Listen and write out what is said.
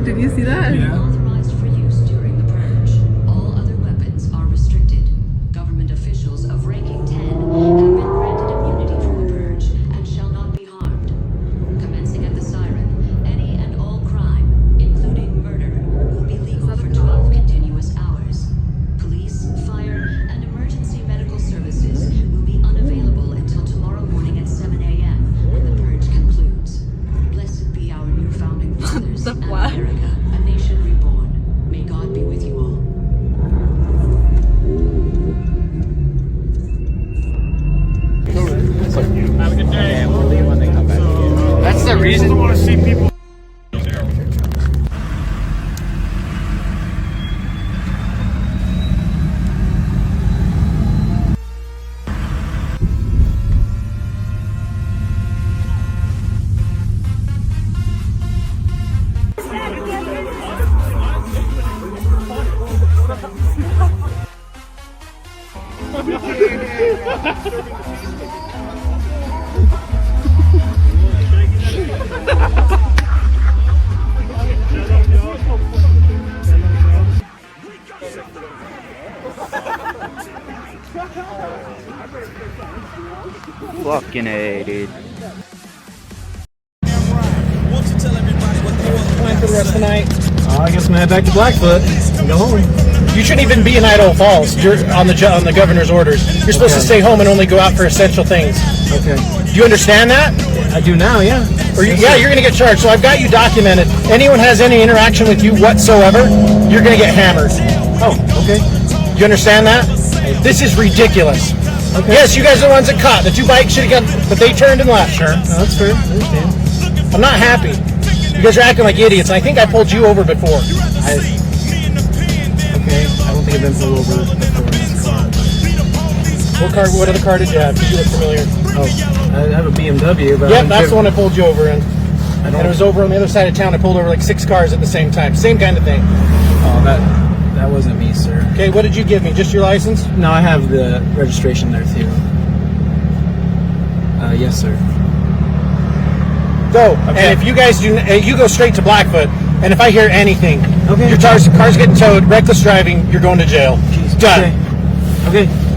Did you see that? Yeah. Authorized for use during the purge. All other weapons are restricted. Government officials of ranking 10 have been granted immunity from the purge and shall not be harmed. Commencing at the siren, any and all crime, including murder, will be legal for 12 continuous hours. Police, fire, and emergency medical services will be unavailable until tomorrow morning at 7 a.m. when the purge concludes. Blessed be our new founding fathers and What? America, a nation reborn. May God be with you all. Have a good day. Yeah, we'll leave when they come back. That's the reason. I want to see people. Fucking A, dude. Plan for the rest of the night. I guess I'm gonna head back to Blackfoot and go home. You shouldn't even be in Idaho Falls. You're on the governor's orders. You're supposed to stay home and only go out for essential things. Okay. Do you understand that? I do now, yeah. Yeah, you're gonna get charged. So I've got you documented. Anyone has any interaction with you whatsoever, you're gonna get hammered. Oh, okay. You understand that? This is ridiculous. Okay. Yes, you guys are the ones that caught. The two bikes should have got, but they turned and left. Sure. No, that's fair. I understand. I'm not happy. You guys are acting like idiots, and I think I pulled you over before. Okay. I don't think I've been pulled over before in this car. What other car did you have? You look familiar. Oh, I have a BMW, but Yep, that's the one I pulled you over in. I And it was over on the other side of town. I pulled over like 6 cars at the same time. Same kind of thing. Oh, that wasn't me, sir. Okay, what did you give me? Just your license? No, I have the registration there too. Yes, sir. Go. Okay. And if you guys do, you go straight to Blackfoot. And if I hear anything, Okay. your car's getting towed, reckless driving, you're going to jail. Jeez. Done. Okay. Okay.